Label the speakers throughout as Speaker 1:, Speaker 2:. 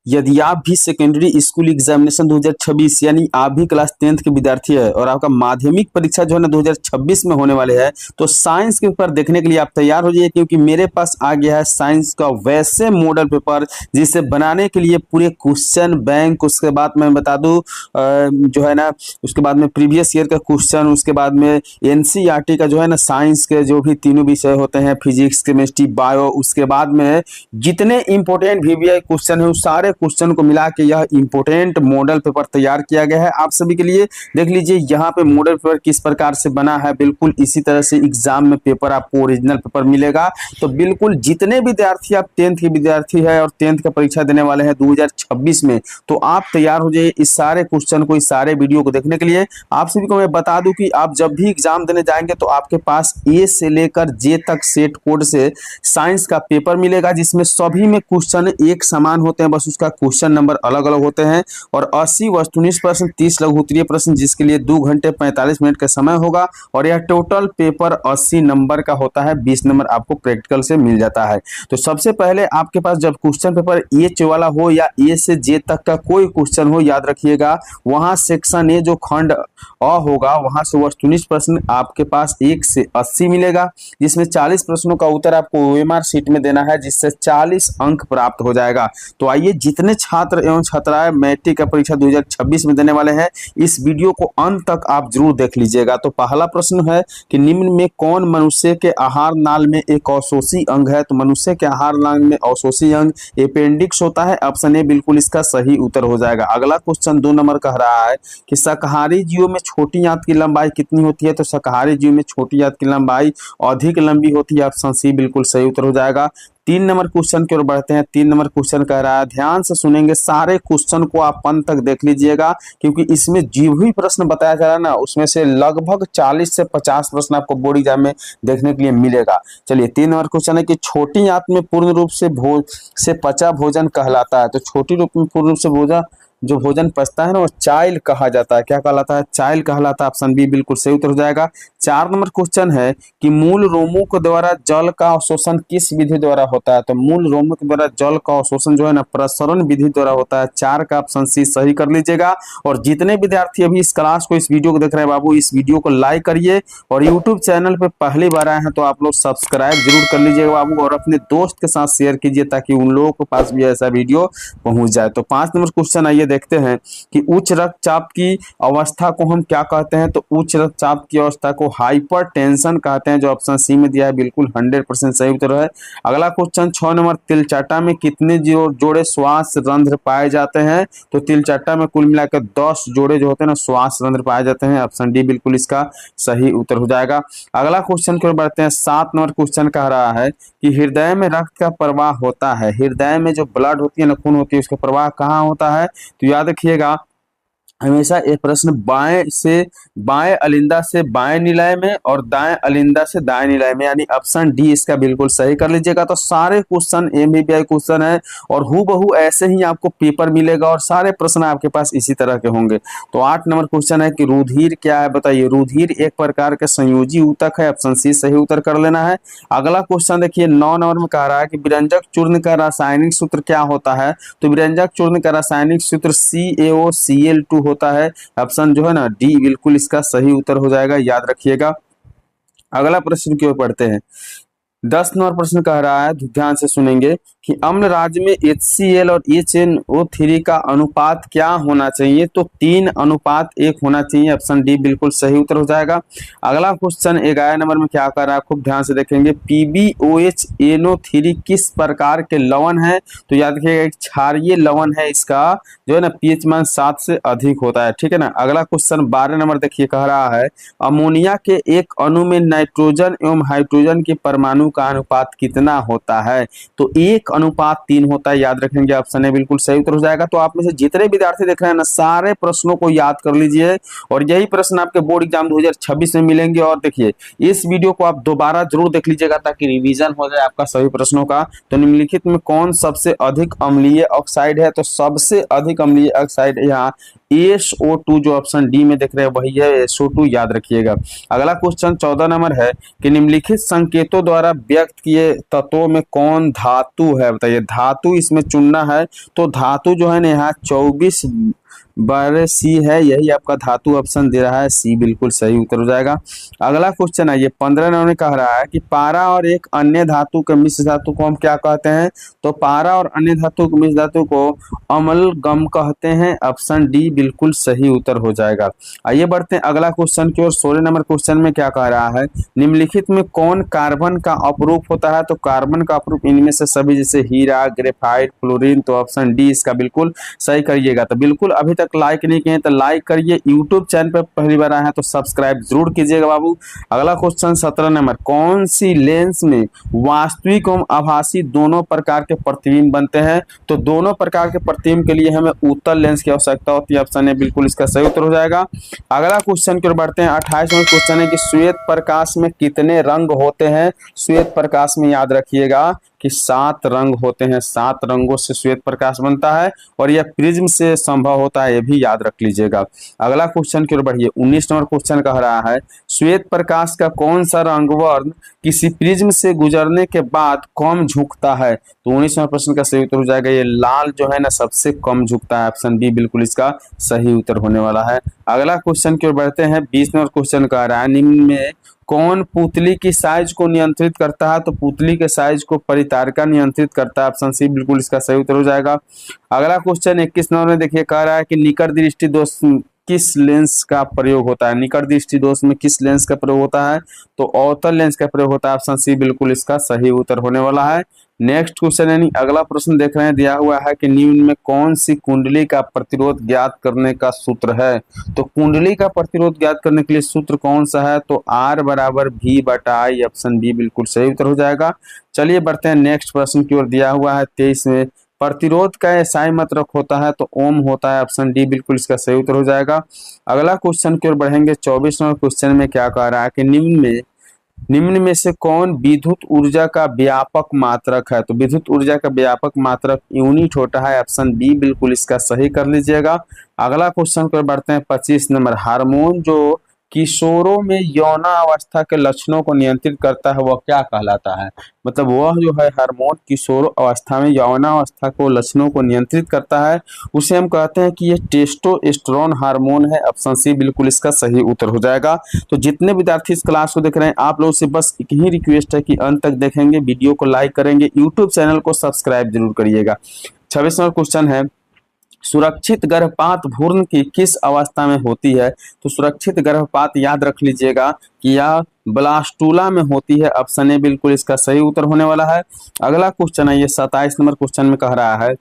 Speaker 1: यदि आप भी सेकेंडरी स्कूल एग्जामिनेशन 2026 यानी आप भी क्लास 10th के विद्यार्थी है और आपका माध्यमिक परीक्षा जो है ना 2026 में होने वाले है, तो साइंस के पेपर देखने के लिए आप तैयार हो जाइए, क्योंकि मेरे पास आ गया है साइंस का वैसे मॉडल पेपर जिसे बनाने के लिए पूरे क्वेश्चन बैंक, उसके बाद मैं बता दूं जो है ना, उसके बाद में प्रीवियस ईयर का क्वेश्चन, उसके बाद में एनसीईआरटी का जो है ना साइंस के जो भी तीनों विषय होते हैं, फिजिक्स, केमिस्ट्री, बायो, उसके बाद में जितने इंपॉर्टेंट वीवीआई क्वेश्चन है उस सारे क्वेश्चन को मिला के यह इंपॉर्टेंट मॉडल पेपर तैयार किया गया है आप सभी के लिए। देख लीजिए यहाँ पे मॉडल पेपर किस प्रकार से बना है, बिल्कुल इसी तरह से एग्जाम में पेपर आपको ओरिजिनल पेपर मिलेगा। तो बिल्कुल जितने विद्यार्थी आप 10th के विद्यार्थी है और 10th का परीक्षा देने वाले हैं 2026 में, तो आप तैयार हो जाइए इस सारे क्वेश्चन को, इस सारे वीडियो को देखने के लिए। आप सभी को मैं बता दूं कि आप जब भी एग्जाम देने जाएंगे तो आपके पास ए से लेकर जे तक सेट कोड से साइंस का पेपर मिलेगा, जिसमें सभी में क्वेश्चन एक समान होते हैं, बस उसका क्वेश्चन नंबर अलग अलग होते हैं। और 80 वस्तुनिष्ठ प्रश्न, 30 लघु उत्तरीय प्रश्न, जिसके लिए 2 घंटे 45 मिनट का समय होगा। और यह टोटल पेपर 80 नंबर का होता है, 20 नंबर आपको प्रैक्टिकल से मिल जाता है। तो सबसे पहले आपके पास जब क्वेश्चन पेपर एच वाला हो या ए से जे तक का कोई क्वेश्चन हो, याद रखिएगा वहां सेक्शन ए जो खंड अ होगा वहां से वस्तुनिष्ठ प्रश्न आपके पास 1 से 80 मिलेगा, जिसमें 40 प्रश्नों का उत्तर आपको ओएमआर शीट में देना है, जिससे 40 अंक प्राप्त हो जाएगा। तो आइए जितने छात्र एवं छात्राएं मैट्रिक का परीक्षा 2026 में देने वाले हैं, इस वीडियो को अंत तक आप जरूर देख लीजिएगा। तो पहला प्रश्न है कि निम्न में कौन मनुष्य के आहार नाल में एक अवशोषी अंग है? तो मनुष्य के आहार नाल में अवशोषी अंग अपेंडिक्स होता है, ऑप्शन ए बिल्कुल इसका सही उत्तर हो जाएगा। अगला क्वेश्चन 2 नंबर कह रहा है कि शाकाहारी जीवों में छोटी आंत की लंबाई कितनी होती है? तो शाकाहारी जीव में छोटी आंत की लंबाई अधिक लंबी होती है, ऑप्शन सी बिल्कुल सही उत्तर हो जाएगा। 3 नंबर क्वेश्चन की ओर बढ़ते हैं। 3 नंबर क्वेश्चन कह रहा है, ध्यान से सुनेंगे, सारे क्वेश्चन को आप अंत तक देख लीजिएगा, क्योंकि इसमें जो भी प्रश्न बताया जा रहा है ना, उसमें से लगभग 40 से 50 प्रश्न आपको बोर्ड एग्जाम में देखने के लिए मिलेगा। चलिए 3 नंबर क्वेश्चन है कि छोटी आंत में पूर्ण रूप से पचा भोजन कहलाता है। तो छोटी रूप में पूर्ण रूप से जो भोजन पचता है ना, वो चाइल कहा जाता है। क्या कहलाता है? चाइल कहलाता है, ऑप्शन बी बिल्कुल सही उत्तर हो जाएगा। 4 नंबर क्वेश्चन है कि मूल रोमों के द्वारा जल का अवशोषण किस विधि द्वारा होता है? तो मूल रोमों के द्वारा जल का अवशोषण जो है ना प्रसरण विधि द्वारा होता है। 4 का ऑप्शन सी सही कर लीजिएगा। और जितने विद्यार्थी अभी इस क्लास को, इस वीडियो को देख रहे हैं बाबू, इस वीडियो को लाइक करिए, और यूट्यूब चैनल पे पहली बार आए हैं तो आप लोग सब्सक्राइब जरूर कर लीजिएगा बाबू, और अपने दोस्त के साथ शेयर कीजिए ताकि उन लोगों के पास भी ऐसा वीडियो पहुंच जाए। तो 5 नंबर क्वेश्चन आइए देखते हैं कि उच्च रक्तचाप की अवस्था को हम क्या कहते हैं? तो उच्च रक्तचाप की अवस्था को हाइपरटेंशन कहते हैं, जो ऑप्शन सी में दिया है बिल्कुल 100% सही उत्तर है। अगला क्वेश्चन 6 नंबर, तिलचट्टा में कितने जोड़े श्वास रंध्र पाए जाते हैं? तो तिलचट्टा में कुल मिलाकर 10 जोड़े जो होते हैं ना श्वास रंध्र पाए जाते हैं, ऑप्शन डी बिल्कुल इसका सही उत्तर हो जाएगा। अगला क्वेश्चन की ओर बढ़ते हैं। 7 नंबर क्वेश्चन कह रहा है कि हृदय में रक्त का प्रवाह होता है, हृदय में जो ब्लड होती है ना, खून होती है, उसका प्रवाह कहाँ होता है? तो याद रखिएगा हमेशा एक प्रश्न बाएं अलिंदा से बाएं निलय में और दाएं अलिंदा से दाएं निलय में, यानी ऑप्शन डी इसका बिल्कुल सही कर लीजिएगा। तो सारे क्वेश्चन एमबीबीआई क्वेश्चन है और हूबहू ऐसे ही आपको पेपर मिलेगा और सारे प्रश्न आपके पास इसी तरह के होंगे। तो 8 नंबर क्वेश्चन है कि रुधिर क्या है? बताइए। रुधिर एक प्रकार का संयोजी ऊतक है, ऑप्शन सी सही उत्तर कर लेना है। अगला क्वेश्चन देखिए 9 नंबर में कह रहा है कि विरंजक चूर्ण का रासायनिक सूत्र क्या होता है? तो विरंजक चूर्ण का रासायनिक सूत्र CaOCl2 होता है, ऑप्शन जो है ना डी बिल्कुल इसका सही उत्तर हो जाएगा, याद रखिएगा। अगला प्रश्न की ओर पढ़ते हैं। 10 नंबर प्रश्न कह रहा है, ध्यान से सुनेंगे, कि अम्ल राज्य में HCl और HNO3 का अनुपात क्या होना चाहिए? तो 3:1 होना चाहिए, ऑप्शन डी बिल्कुल सही उत्तर हो जाएगा। अगला क्वेश्चन 11 नंबर में क्या कर रहा है, खूब ध्यान से देखेंगे, PbOH किस प्रकार के लवण है? तो याद रखिएगा एक क्षारीय लवण है, इसका जो है ना pH मान 7 से अधिक होता है, ठीक है ना। अगला क्वेश्चन 12 नंबर देखिए कह रहा है, अमोनिया के एक अणु में नाइट्रोजन एवं हाइड्रोजन के परमाणु का अनुपात कितना होता है? तो 1:3 होता है, याद रखेंगे, ऑप्शन ए बिल्कुल सही उत्तर हो जाएगा। तो आप में से जितने विद्यार्थी देख रहे हैं ना, सारे प्रश्नों को याद कर लीजिए और यही प्रश्न आपके बोर्ड एग्जाम 2026 में मिलेंगे। और देखिए इस वीडियो को आप दोबारा जरूर देख लीजिएगा ताकि रिवीजन हो जाए आपका सभी प्रश्नों का। तो निम्नलिखित में कौन सबसे अधिक अम्लीय ऑक्साइड है? तो सबसे अधिक अम्लीय ऑक्साइड यहाँ SO2 जो ऑप्शन डी में देख रहे हैं वही है SO2, याद रखिएगा। अगला क्वेश्चन 14 नंबर है कि निम्नलिखित संकेतों द्वारा व्यक्त किए तत्वों में कौन धातु है, बताइए। धातु इसमें चुनना है, तो धातु जो है ना यहाँ 24 बार सी है, यही आपका धातु ऑप्शन दे रहा है, सी बिल्कुल सही उत्तर हो जाएगा। अगला क्वेश्चन है ये 15 नंबर में कह रहा है कि पारा और एक अन्य धातु के मिश्र धातु को हम क्या कहते हैं, तो पारा और अन्य धातु के मिश्र धातु को अमलगम कहते हैं, ऑप्शन डी बिल्कुल सही उत्तर हो जाएगा। आइए बढ़ते हैं अगला क्वेश्चन की ओर। 16 नंबर क्वेश्चन में क्या कह रहा है, निम्नलिखित में कौन कार्बन का अपरूप होता है, तो कार्बन का अपरूप इनमें से सभी, जैसे हीरा, ग्रेफाइट, फ्लोरीन, तो ऑप्शन डी इसका बिल्कुल सही करिएगा। तो बिल्कुल अभी तक लाइक नहीं किए तो लाइक करिए, यूट्यूब चैनल पर पहली बार आए हैं तो सब्सक्राइब जरूर कीजिएगा बाबू। अगला क्वेश्चन 17 नंबर, कौन सी लेंस में वास्तविक एवं आभासी दोनों प्रकार के प्रतिबिंब बनते हैं, तो दोनों प्रकार के प्रतिबिंब के लिए हमें उत्तल लेंस की आवश्यकता होती है, ऑप्शन ए बिल्कुल इसका सही उत्तर हो जाएगा। अगला क्वेश्चन की ओर बढ़ते हैं। 28 नंबर क्वेश्चन है कि श्वेत प्रकाश में कितने रंग होते हैं, श्वेत प्रकाश में याद रखिएगा कि 7 रंग होते हैं, 7 रंगों से श्वेत प्रकाश बनता है और यह प्रिज्म से संभव होता है, ये भी याद रख लीजिएगा। अगला क्वेश्चन की ओर बढ़िए। 19 नंबर क्वेश्चन कह रहा है श्वेत प्रकाश का कौन सा रंग वर्ण किसी प्रिज्म से गुजरने के बाद कम झुकता है, तो 19 नंबर प्रश्न का सही उत्तर हो जाएगा ये लाल जो है ना सबसे कम झुकता है, ऑप्शन बी बिल्कुल इसका सही उत्तर होने वाला है। अगला क्वेश्चन की ओर बढ़ते हैं। 20 नंबर क्वेश्चन कह रहा है निम्न में कौन पुतली की साइज को नियंत्रित करता है, तो पुतली के साइज को परितारिका नियंत्रित करता है, ऑप्शन सी बिल्कुल इसका सही उत्तर हो जाएगा। अगला क्वेश्चन 21 नंबर में देखिए कह रहा है कि निकट दृष्टि दोष किस लेंस का प्रयोग होता है, निकट दृष्टि दोष में किस लेंस का प्रयोग होता है, तो अवतल लेंस का प्रयोग होता है, ऑप्शन सी बिल्कुल इसका सही उत्तर होने वाला है। नेक्स्ट क्वेश्चन यानी अगला प्रश्न देख रहे हैं, दिया हुआ है कि निम्न में कौन सी कुंडली का प्रतिरोध ज्ञात करने का सूत्र है, तो कुंडली का प्रतिरोध ज्ञात करने के लिए सूत्र कौन सा है, तो R बराबर V बटा I, ऑप्शन बी बिल्कुल सही उत्तर हो जाएगा। चलिए बढ़ते हैं नेक्स्ट प्रश्न की ओर। दिया हुआ है 23 में प्रतिरोध का एसआई मात्रक होता है, तो ओम होता है, ऑप्शन डी बिल्कुल इसका सही उत्तर हो जाएगा। अगला क्वेश्चन की ओर बढ़ेंगे। 24 नंबर क्वेश्चन में क्या कह रहा है कि निम्न में से कौन विद्युत ऊर्जा का व्यापक मात्रक है, तो विद्युत ऊर्जा का व्यापक मात्रक यूनिट होता है, ऑप्शन बी बिल्कुल इसका सही कर लीजिएगा। अगला क्वेश्चन को बढ़ते हैं 25 नंबर, हार्मोन जो किशोरों में यौनावस्था के लक्षणों को नियंत्रित करता है वह क्या कहलाता है, मतलब वह जो है हार्मोन किशोर अवस्था में यौनावस्था को लक्षणों को नियंत्रित करता है उसे हम कहते हैं कि ये टेस्टोस्टेरोन हार्मोन है, ऑप्शन सी बिल्कुल इसका सही उत्तर हो जाएगा। तो जितने विद्यार्थी इस क्लास को देख रहे हैं आप लोगों से बस एक ही रिक्वेस्ट है कि अंत तक देखेंगे, वीडियो को लाइक करेंगे, यूट्यूब चैनल को सब्सक्राइब जरूर करिएगा। 26वां क्वेश्चन है सुरक्षित गर्भपात भ्रूण की किस अवस्था में होती है, तो सुरक्षित गर्भपात याद रख लीजिएगा कि यह ब्लास्टूला में होती है, ऑप्शन ए बिल्कुल इसका सही उत्तर होने वाला है। अगला क्वेश्चन है ये 27 नंबर क्वेश्चन में कह रहा है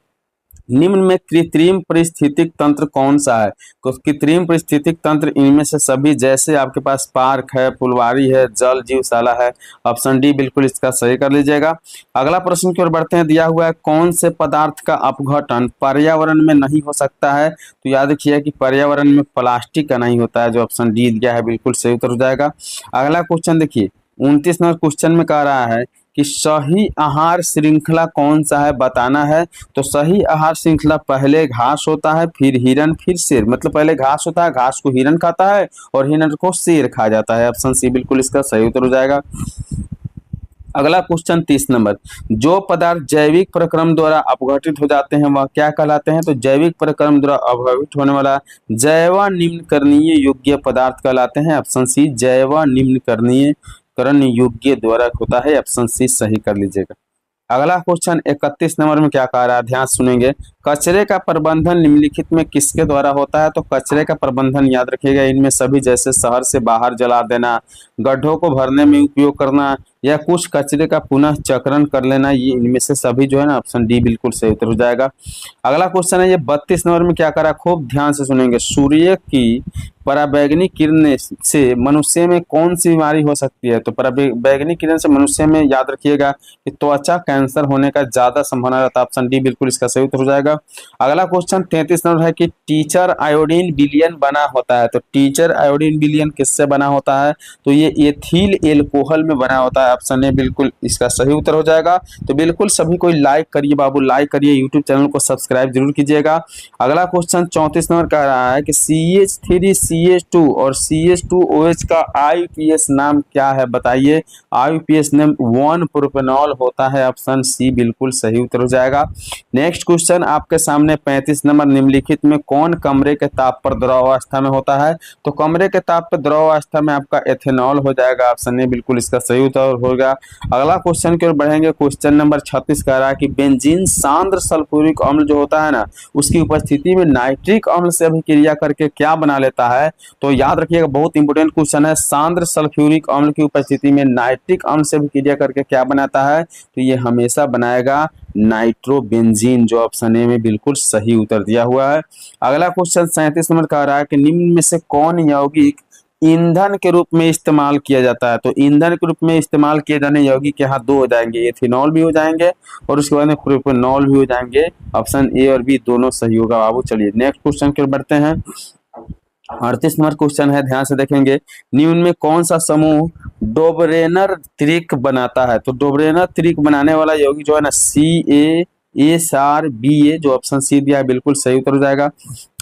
Speaker 1: निम्न में कृत्रिम परिस्थितिक तंत्र कौन सा है, तो कृत्रिम परिस्थितिक तंत्र इनमें से सभी, जैसे आपके पास पार्क है, फुलवारी है, जल जीवशाला है, ऑप्शन डी बिल्कुल इसका सही कर लीजिएगा। अगला प्रश्न की ओर बढ़ते हैं। दिया हुआ है कौन से पदार्थ का अपघटन पर्यावरण में नहीं हो सकता है, तो याद रखिए कि पर्यावरण में प्लास्टिक का नहीं होता है, जो ऑप्शन डी दिया है बिल्कुल सही उत्तर हो जाएगा। अगला क्वेश्चन देखिए 29 नंबर क्वेश्चन में कह रहा है कि सही आहार श्रृंखला कौन सा है बताना है, तो सही आहार श्रृंखला पहले घास होता है, फिर हिरन, फिर शेर, मतलब पहले घास होता है, घास को हिरन खाता है और हिरन को शेर खा जाता है, ऑप्शन सी बिल्कुल इसका सही उत्तर हो जाएगा। अगला क्वेश्चन 30 नंबर, जो पदार्थ जैविक प्रक्रम द्वारा अपघटित हो जाते हैं वह क्या कहलाते हैं, तो जैविक प्रक्रम द्वारा अपघटित होने वाला जैव निम्नकरणीय योग्य पदार्थ कहलाते हैं, ऑप्शन सी जैव निम्नकरणीय करण योग्य द्वारा होता है, ऑप्शन सी सही कर लीजिएगा। अगला क्वेश्चन 31 नंबर में क्या कह रहा है, ध्यान सुनेंगे। कचरे का प्रबंधन निम्नलिखित में किसके द्वारा होता है, तो कचरे का प्रबंधन याद रखिएगा इनमें सभी, जैसे शहर से बाहर जला देना, गड्ढों को भरने में उपयोग करना या कुछ कचरे का पुनः चक्रण कर लेना, ये इनमें से सभी जो है ना ऑप्शन डी बिल्कुल सही उत्तर हो जाएगा। अगला क्वेश्चन है ये 32 नंबर में क्या करा, खूब ध्यान से सुनेंगे। सूर्य की पराबैंगनी किरण से मनुष्य में कौन सी बीमारी हो सकती है, तो पराबैंगनी किरण से मनुष्य में याद रखिएगा कि त्वचा कैंसर होने का ज्यादा संभावना रहता है, ऑप्शन डी बिल्कुल इसका सही उत्तर हो जाएगा। अगला क्वेश्चन 33 नंबर है कि टीचर आयोडीन विलयन बना होता है, तो टीचर आयोडीन विलयन किससे बना होता है, तो ये एथिल एल्कोहल में बना होता है, है ऑप्शन ए बिल्कुल इसका सही उत्तर हो जाएगा। तो बिल्कुल सभी कोई लाइक करिए बाबू, लाइक करिए, यूट्यूब चैनल को सब्सक्राइब जरूर कीजिएगा। अगला क्वेश्चन 34 नंबर कह रहा है कि CH3CH2 और CH2OH का IUPAC नाम क्या है बताइए। IUPAC नाम 1 प्रोपेनॉल होता है, ऑप्शन सी बिल्कुल सही उत्तर हो जाएगा। नेक्स्ट क्वेश्चन आपके सामने 35 नंबर, निम्नलिखित में कौन कमरे के ताप पर द्रवावस्था में होता है। तो कमरे के ताप पर द्रवावस्था में आपका एथेनॉल हो जाएगा, ऑप्शन ए बिल्कुल इसका सही उत्तर होगा। अगला क्वेश्चन की ओर बढ़ेंगे। क्वेश्चन नंबर 36 कह रहा है कि बेंजीन सांद्र सल्फ्यूरिक अम्ल जो होता है ना, उसकी उपस्थिति में नाइट्रिक अम्ल से अभिक्रिया करके क्या बना लेता है। तो याद रखिएगा, बहुत इंपॉर्टेंट क्वेश्चन है। सांद्र सल्फ्यूरिक अम्ल की उपस्थिति में नाइट्रिक अम्ल से अभिक्रिया करके क्या बनाता है, तो ये हमेशा बनाएगा नाइट्रोबेंजीन, जो ऑप्शन ए में बिल्कुल सही उत्तर दिया हुआ है। अगला क्वेश्चन 37 नंबर कह रहा है कि निम्न में से कौन यौगिक ईंधन के रूप में इस्तेमाल किया जाता है। तो ईंधन के रूप में इस्तेमाल किए जाने यौगिक यहाँ दो हो जाएंगे, एथेनॉल भी हो जाएंगे और उसके बाद में प्रोपेनॉल भी हो जाएंगे। ऑप्शन ए और बी दोनों सही होगा बाबू। चलिए नेक्स्ट क्वेश्चन की ओर बढ़ते हैं। 38 नंबर क्वेश्चन है, ध्यान से देखेंगे। निम्न में कौन सा समूह डोबरेनर त्रिक बनाता है। तो डोबरेनर त्रिक बनाने वाला यौगिक जो है ना CaSrBa, जो ऑप्शन सी दिया है बिल्कुल सही उत्तर हो जाएगा।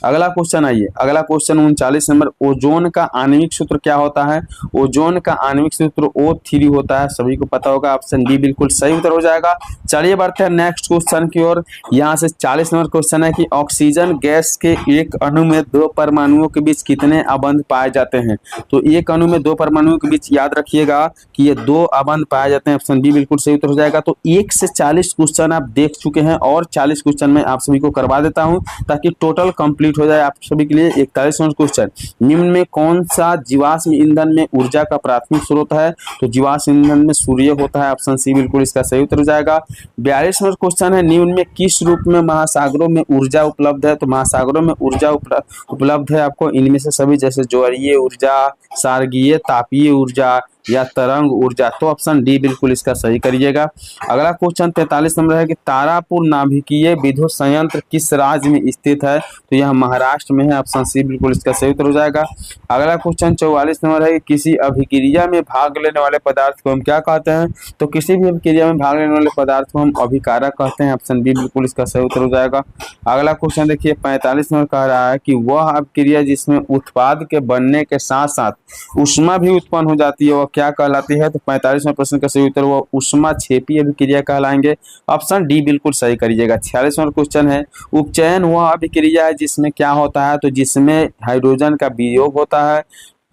Speaker 1: अगला क्वेश्चन आइए, अगला क्वेश्चन 39 नंबर, ओजोन का आणविक सूत्र क्या होता है। ओजोन का आणविक सूत्र O3 होता है, सभी को पता होगा, ऑप्शन डी बिल्कुल सही उत्तर हो जाएगा। चलिए बढ़ते हैं नेक्स्ट क्वेश्चन की ओर। यहाँ से 40 नंबर क्वेश्चन है कि ऑक्सीजन गैस के एक अणु में दो परमाणुओं के बीच कितने अबंध पाए जाते हैं। तो एक अणु में दो परमाणुओं के बीच याद रखिएगा कि ये दो अबंध पाए जाते हैं, ऑप्शन बी बिल्कुल सही उत्तर हो जाएगा। तो 1 से 40 क्वेश्चन आप देख चुके हैं और 40 क्वेश्चन में आप सभी को करवा देता हूँ ताकि टोटल कंप्लीट हो जाए आप सभी के लिए। 41 नंबर क्वेश्चन, निम्न में कौन सा जीवाश्म ईंधन में ऊर्जा का प्राथमिक स्रोत है। तो जीवाश्म ईंधन में सूर्य होता है, ऑप्शन सी बिल्कुल इसका सही उत्तर हो जाएगा। 42 नंबर क्वेश्चन है, निम्न में किस रूप में महासागरों में ऊर्जा उपलब्ध है। तो महासागरों में ऊर्जा उपलब्ध है आपको इनमें से सभी, जैसे ज्वारीय ऊर्जा, सार्गीय तापीय ऊर्जा या तरंग ऊर्जा। तो ऑप्शन डी बिल्कुल इसका सही करिएगा। अगला क्वेश्चन 43 नंबर है कि तारापुर नाभिकीय विद्युत संयंत्र किस राज्य में स्थित है। तो यह महाराष्ट्र में है, ऑप्शन सी बिल्कुल इसका सही उत्तर हो जाएगा। अगला क्वेश्चन 44 नंबर है कि किसी अभिक्रिया में भाग लेने वाले पदार्थ को हम क्या कहते हैं। तो किसी भी अभिक्रिया में भाग लेने वाले पदार्थ को हम अभिकारक कहते हैं, ऑप्शन बी बिल्कुल इसका सही उत्तर हो जाएगा। अगला क्वेश्चन देखिए 45 नंबर कह रहा है कि वह अभिक्रिया जिसमें उत्पाद के बनने के साथ साथ उष्मा भी उत्पन्न हो जाती है वह क्या कहलाती है। तो 45वें प्रश्न का सही उत्तर वो उष्मा क्षेपी अभिक्रिया कहलाएंगे, ऑप्शन डी बिल्कुल सही करिएगा। 46वां क्वेश्चन है, उपचयन वह अभिक्रिया है जिसमें क्या होता है। तो जिसमें हाइड्रोजन का वियोग होता है,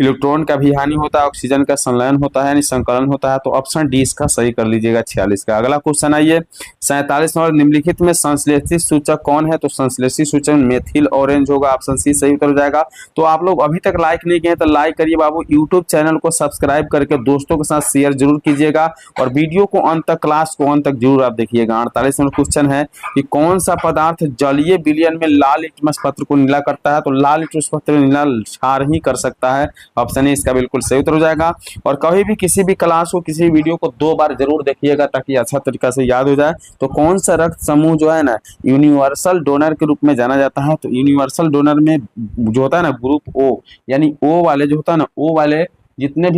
Speaker 1: इलेक्ट्रॉन का भी हानि होता है, ऑक्सीजन का संलयन होता है यानी संकलन होता है। तो ऑप्शन डी इसका सही कर लीजिएगा 46 का। अगला क्वेश्चन आइए 47 नंबर, निम्नलिखित में संश्लेषित सूचक कौन है। तो संश्लेषित सूचक मेथिल ऑरेंज होगा, ऑप्शन सी सही उत्तर हो जाएगा। तो आप लोग अभी तक लाइक नहीं किए तो लाइक करिए बाबू, यूट्यूब चैनल को सब्सक्राइब करके दोस्तों के साथ शेयर जरूर कीजिएगा और वीडियो को अंत तक, क्लास को अंत तक जरूर आप देखिएगा। 48 नंबर क्वेश्चन है कि कौन सा पदार्थ जलीय विलयन में लाल लिटमस पत्र को नीला करता है। तो लाल लिटमस पत्र नीला क्षार ही कर सकता है, ऑप्शन ए इसका बिल्कुल सही उत्तर हो जाएगा। और कभी भी किसी भी क्लास को, किसी वीडियो को 2 बार जरूर देखिएगा ताकि अच्छा तरीका से याद हो जाए। तो कौन सा रक्त समूह जो है ना यूनिवर्सल डोनर के रूप में जाना जाता है। तो यूनिवर्सल डोनर में जो होता है ना ग्रुप ओ, यानी ओ वाले जो होता है ना, ओ वाले जितने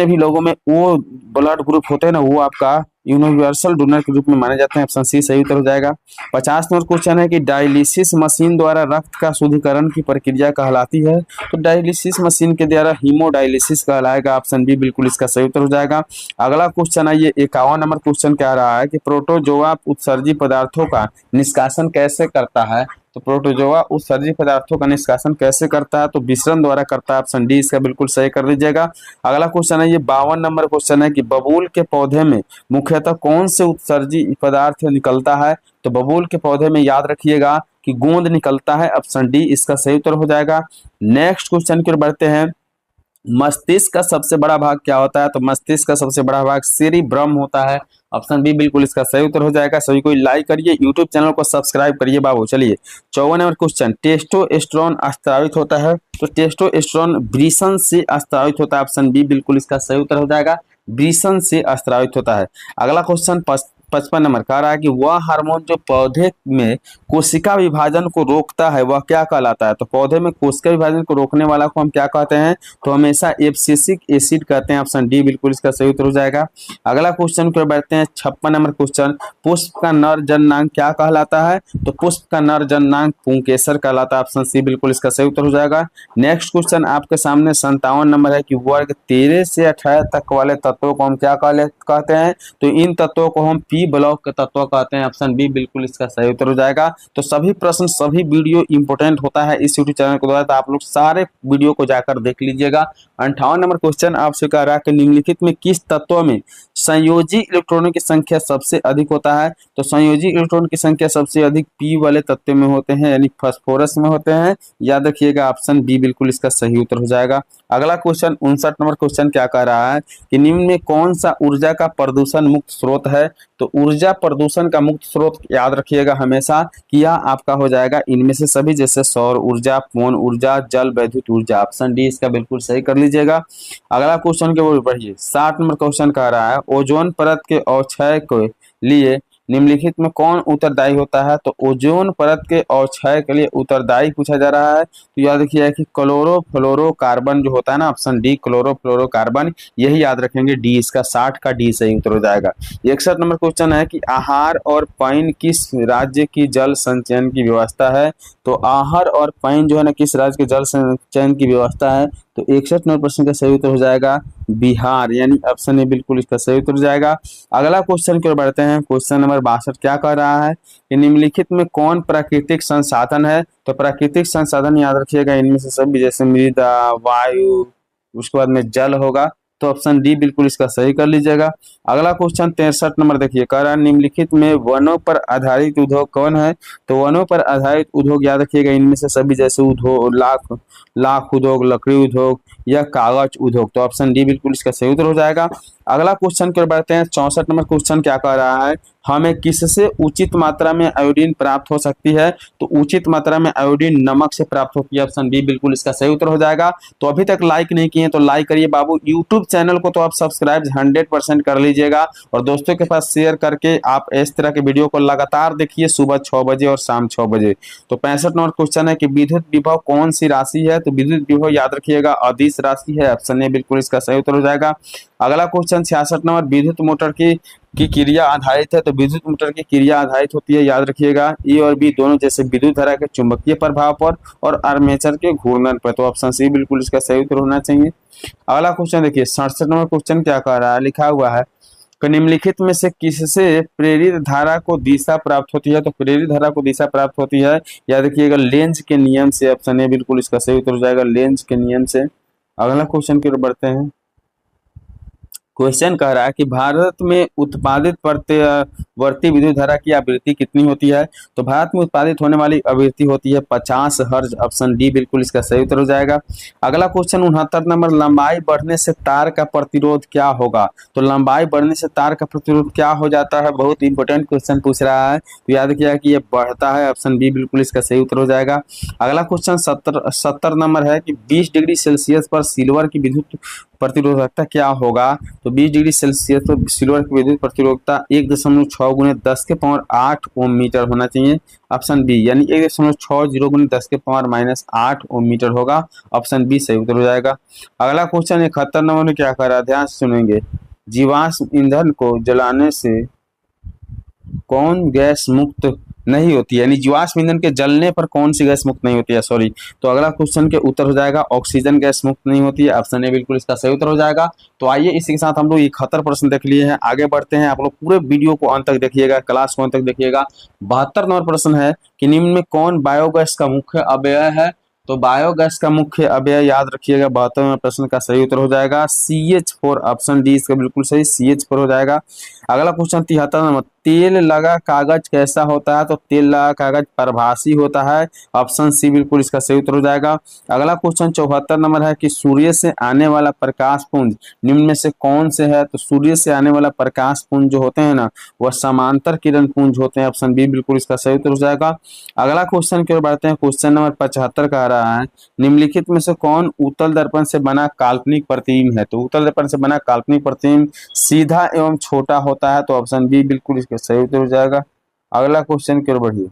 Speaker 1: भी लोगों में ओ ब्लड ग्रुप होते हैं ना, वो आपका यूनिवर्सल डोनर के रूप में माने जाते हैं, ऑप्शन सी सही उत्तर हो जाएगा। 50 नंबर क्वेश्चन है कि डायलिसिस मशीन द्वारा रक्त का शुद्धिकरण की प्रक्रिया कहलाती है। तो डायलिसिस मशीन के द्वारा हीमोडायलिसिस कहलाएगा, ऑप्शन बी बिल्कुल इसका सही उत्तर हो जाएगा। अगला क्वेश्चन आइए 51 नंबर क्वेश्चन कह रहा है कि प्रोटोजोआ उत्सर्जी पदार्थों का निष्कासन कैसे करता है। तो प्रोटोजोआ उत्सर्जी पदार्थों का निष्कासन कैसे करता है। तो विसरण द्वारा करता है, ऑप्शन डी इसका बिल्कुल सही कर लीजिएगा। अगला क्वेश्चन है ये 52 नंबर क्वेश्चन है कि बबूल के पौधे में मुख्यतः कौन से उत्सर्जी पदार्थ निकलता है। तो बबूल के पौधे में याद रखिएगा कि गोंद निकलता है, ऑप्शन डी इसका सही उत्तर हो जाएगा। नेक्स्ट क्वेश्चन की ओर बढ़ते हैं। मस्तिष्क का सबसे बड़ा भाग क्या होता है। तो मस्तिष्क का सबसे बड़ा भाग सेरिब्रम होता है, ऑप्शन बी बिल्कुल इसका सही उत्तर हो जाएगा। सभी कोई लाइक करिए, यूट्यूब चैनल को सब्सक्राइब करिए बाबू। चलिए 54 नंबर क्वेश्चन, टेस्टोस्टेरोन स्रावित होता है। तो टेस्टोस्टेरोन वृषण से स्रावित होता है, ऑप्शन बी बिल्कुल इसका सही उत्तर हो जाएगा। वृषण से स्रावित होता है। अगला क्वेश्चन 55 नंबर कह रहा है कि वह हार्मोन जो पौधे में कोशिका विभाजन को रोकता है वह क्या कहलाता है। तो पौधे में कोशिका विभाजन को रोकने वाला को हम क्या कहते हैं, तो हमेशा एब्सिसिक एसिड कहते हैं। ऑप्शन डी बिल्कुल इसका सही उत्तर हो जाएगा। अगला क्वेश्चन को बैठते हैं 56 नंबर क्वेश्चन, पुष्प का नर जननांग क्या कहलाता है। तो पुष्प का नर जननांग पुंकेसर कहलाता है। ऑप्शन सी बिल्कुल इसका सही उत्तर हो जाएगा। नेक्स्ट क्वेश्चन आपके सामने 57 नंबर है कि वर्ग 13 से 18 तक वाले तत्वों को हम क्या कहते हैं। तो इन तत्वों को हम पी ब्लॉक के तत्व कहते हैं। ऑप्शन बी बिल्कुल इसका सही उत्तर हो जाएगा। तो सभी प्रश्न सभी वीडियो इंपोर्टेंट होता है इस यूट्यूब चैनल के द्वारा, तो आप लोग सारे वीडियो को जाकर देख लीजिएगा। 58 नंबर क्वेश्चन आपसे कह रहा है कि निम्नलिखित में किस तत्व में संयोजी इलेक्ट्रॉनों की संख्या सबसे अधिक होता है। तो संयोजी इलेक्ट्रॉन की संख्या सबसे अधिक पी वाले तत्व में होते हैं, यानी फास्फोरस में होते हैं। याद रखिएगा ऑप्शन बी बिल्कुल इसका सही उत्तर हो जाएगा। अगला क्वेश्चन 59 नंबर क्वेश्चन क्या कह रहा है कि निम्न में कौन सा ऊर्जा का प्रदूषण मुक्त स्रोत है। तो ऊर्जा प्रदूषण का मुक्त स्रोत याद रखिएगा हमेशा कि यह आपका हो जाएगा इनमें से सभी, जैसे सौर ऊर्जा, पवन ऊर्जा, जल वैद्युत ऊर्जा। ऑप्शन डी इसका बिल्कुल सही कर लीजिएगा। अगला क्वेश्चन के ओर बढ़िए। 60 नंबर क्वेश्चन कह रहा है ओजोन परत के अवक्षय के लिए निम्नलिखित में कौन उत्तरदायी होता है। तो ओजोन परत के अवक्षय के लिए उत्तरदायी पूछा जा रहा है। तो याद रखिए कि क्लोरोफ्लोरोकार्बन जो होता है ना, ऑप्शन डी क्लोरोफ्लोरोकार्बन, यही याद रखेंगे। डी इसका 60 का डी सही उत्तर हो जाएगा। 61 नंबर क्वेश्चन है कि आहार और पानी किस राज्य की जल संचयन की व्यवस्था है। तो आहार और पानी जो है ना किस राज्य के जल संचयन की व्यवस्था है। तो 61 नंबर प्रश्न का सही उत्तर हो जाएगा बिहार, यानी ऑप्शन ए बिल्कुल इसका सही उत्तर हो जाएगा। अगला क्वेश्चन की ओर बढ़ते हैं। क्वेश्चन नंबर 62 क्या कह रहा है कि निम्नलिखित में कौन प्राकृतिक संसाधन है। तो प्राकृतिक संसाधन याद रखिएगा इनमें से सभी, जैसे मृदा, वायु, उसके बाद में जल होगा। तो ऑप्शन डी बिल्कुल इसका सही कर लीजिएगा। अगला क्वेश्चन 63 नंबर देखिए, कह रहा है निम्नलिखित में वनों पर आधारित उद्योग कौन है। तो वनों पर आधारित उद्योग याद रखिएगा इनमें से सभी, जैसे उद्योग लाख उद्योग, लकड़ी उद्योग या कागज उद्योग। तो ऑप्शन डी बिल्कुल इसका सही उत्तर हो जाएगा। अगला क्वेश्चन की ओर बढ़ते हैं। 64 नंबर क्वेश्चन क्या कह रहा है, हमें किससे उचित मात्रा में आयोडीन प्राप्त हो सकती है। तो उचित मात्रा में आयोडीन नमक से प्राप्त होती है। ऑप्शन बी बिल्कुल इसका सही उत्तर हो जाएगा। तो अभी तक लाइक नहीं किए तो लाइक करिए बाबू। यूट्यूब चैनल को तो आप सब्सक्राइब 100% कर लीजिएगा और दोस्तों के पास शेयर करके आप इस तरह के वीडियो को लगातार देखिए सुबह 6 बजे और शाम 6 बजे। तो 65 नंबर क्वेश्चन है कि विद्युत विभव कौन सी राशि है। तो विद्युत विभव याद रखिएगा अदिश राशि है। ऑप्शन ए बिल्कुल इसका सही उत्तर हो जाएगा। अगला क्वेश्चन 66 नंबर, विद्युत मोटर की क्रिया आधारित है। तो विद्युत मोटर की क्रिया आधारित होती है, याद रखिएगा ए और बी दोनों, जैसे विद्युत धारा के चुंबकीय प्रभाव पर और आर्मेचर के घूर्णन पर। तो ऑप्शन सी बिल्कुल इसका सही उत्तर होना चाहिए। अगला क्वेश्चन देखिए 67 नंबर क्वेश्चन क्या कह रहा है, लिखा हुआ है कि निम्नलिखित में से किससे प्रेरित धारा को दिशा प्राप्त होती है। तो प्रेरित धारा को दिशा प्राप्त होती है, याद रखिएगा लेंज के नियम से। ऑप्शन ए बिल्कुल इसका सही उत्तर हो जाएगा, लेंज के नियम से। अगला क्वेश्चन की ओर बढ़ते हैं। क्वेश्चन कह रहा है कि भारत में उत्पादित प्रत्यावर्ती विद्युत धारा की आवृत्ति कितनी होती है। तो भारत में उत्पादित होने वाली आवृत्ति होती है 50 हर्ट्ज। ऑप्शन डी बिल्कुल इसका सही उत्तर हो जाएगा। अगला क्वेश्चन 69 नंबर, लंबाई बढ़ने से तार का प्रतिरोध क्या होगा। तो लंबाई बढ़ने से तार का प्रतिरोध क्या हो जाता है, बहुत इंपॉर्टेंट क्वेश्चन पूछ रहा है। तो याद किया कि ये बढ़ता है। ऑप्शन बी बिल्कुल इसका सही उत्तर हो जाएगा। अगला क्वेश्चन 70 नंबर है कि 20 डिग्री सेल्सियस पर सिल्वर की विद्युत प्रतिरोधकता क्या होगा। तो 20 डिग्री सेल्सियस पर सिल्वर की विद्युत प्रतिरोधकता 1.6 गुने 10 के पावर 8 ओम मीटर होना चाहिए। ऑप्शन बी, यानी 1.60 गुने 10 के पावर -8 ओम मीटर होगा। ऑप्शन बी सही उत्तर हो जाएगा। अगला क्वेश्चन 71 नंबर में क्या कर रहा है, ध्यान से सुनेंगे। जीवाश्म ईंधन को जलाने से कौन गैस मुक्त नहीं होती है, यानी जीवाश्म ईंधन के जलने पर कौन सी गैस मुक्त नहीं होती है, सॉरी। तो अगला क्वेश्चन के उत्तर हो जाएगा ऑक्सीजन गैस मुक्त नहीं होती है। ऑप्शन ए बिल्कुल इसका सही उत्तर हो जाएगा। तो आइए इसी के साथ हम लोग 71 प्रश्न देख लिए हैं, आगे बढ़ते हैं। आप लोग पूरे वीडियो को अंत तक देखिएगा, क्लास को अंत तक देखिएगा। 72 नंबर प्रश्न है कि निम्न में कौन बायोगैस का मुख्य अवयव है। तो बायोगैस का मुख्य अवयव याद रखिएगा 72वें प्रश्न का सही उत्तर हो जाएगा CH4। ऑप्शन डी इसका बिल्कुल सही CH4 हो जाएगा। अगला क्वेश्चन 73 नंबर, तेल लगा कागज कैसा होता है। तो तेल लगा कागज प्रभासी होता है। ऑप्शन सी बिल्कुल इसका सही उत्तर हो जाएगा। अगला क्वेश्चन 74 नंबर है कि सूर्य से आने वाला प्रकाश पुंज निम्न में से कौन से है। तो सूर्य से आने वाला प्रकाश पुंज जो होते हैं ना, वह समांतर किरण पुंज होते हैं। ऑप्शन बी बिल्कुल इसका सही उत्तर हो जाएगा। अगला क्वेश्चन की ओर बढ़ते हैं। क्वेश्चन नंबर 75 कह रहा है निम्नलिखित में से कौन उत्तल दर्पण से बना काल्पनिक प्रतिबिंब है। तो उत्तल दर्पण से बना काल्पनिक प्रतिबिंब सीधा एवं छोटा होता है। तो ऑप्शन बी बिल्कुल इसका सही उत्तर हो जाएगा। अगला क्वेश्चन की ओर बढ़िए।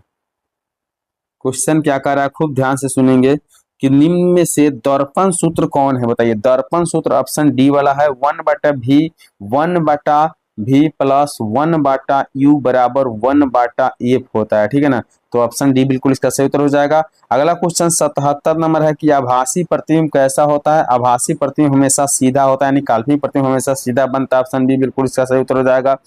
Speaker 1: क्वेश्चन क्या कर रहा है, खूब ध्यान से सुनेंगे कि निम्न में से दर्पण सूत्र कौन है, बताइए। दर्पण सूत्र ऑप्शन डी वाला है, 1/v 1/v प्लस 1/u बराबर 1/f होता है, ठीक है ना। तो ऑप्शन डी बिल्कुल इसका सही उत्तर हो जाएगा। अगला क्वेश्चन 77 नंबर है कि आभासी प्रतिबिंब कैसा होता है। आभासी प्रतिबिंब हमेशा सीधा होता है, यानी काल्पनिक प्रतिबिंब हमेशा सीधा बनता है। ऑप्शन बी बिल्कुल इसका सही उत्तर हो जाएगा।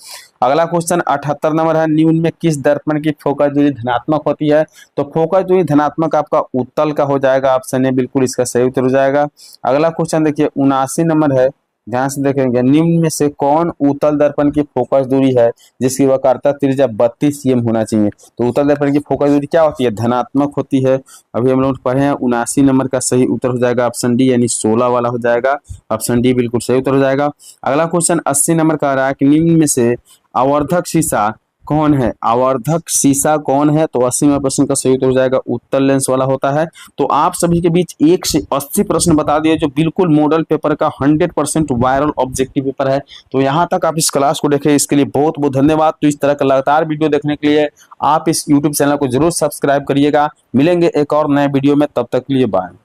Speaker 1: अगला क्वेश्चन 78 नंबर है, निम्न में किस दर्पण की फोकस दूरी धनात्मक होती है। तो फोकस दूरी धनात्मक आपका उत्तल का हो जाएगा। ऑप्शन ए बिल्कुल इसका सही उत्तर हो जाएगा। अगला क्वेश्चन देखिए 79 नंबर है, ध्यान से देखेंगे, निम्न में से कौन उत्तल दर्पण की फोकस दूरी है जिसकी वक्रता त्रिज्या 32 cm होना चाहिए। तो उत्तल दर्पण की फोकस दूरी क्या होती है, धनात्मक होती है। अभी हम लोग पढ़े हैं 79 नंबर का सही उत्तर हो जाएगा ऑप्शन डी, यानी 16 वाला हो जाएगा। ऑप्शन डी बिल्कुल सही उत्तर हो जाएगा। अगला क्वेश्चन 80 नंबर का रहा है कि निम्न में से आवर्धक शीशा कौन है। आवर्धक शीशा कौन है, तो 80वां प्रश्न का सही उत्तर हो जाएगा उत्तल लेंस वाला होता है। तो आप सभी के बीच 1 से 80 प्रश्न बता दिए जो बिल्कुल मॉडल पेपर का 100% वायरल ऑब्जेक्टिव पेपर है। तो यहाँ तक आप इस क्लास को देखें, इसके लिए बहुत बहुत धन्यवाद। तो इस तरह का लगातार वीडियो देखने के लिए आप इस यूट्यूब चैनल को जरूर सब्सक्राइब करिएगा। मिलेंगे एक और नए वीडियो में, तब तक के लिए बाय।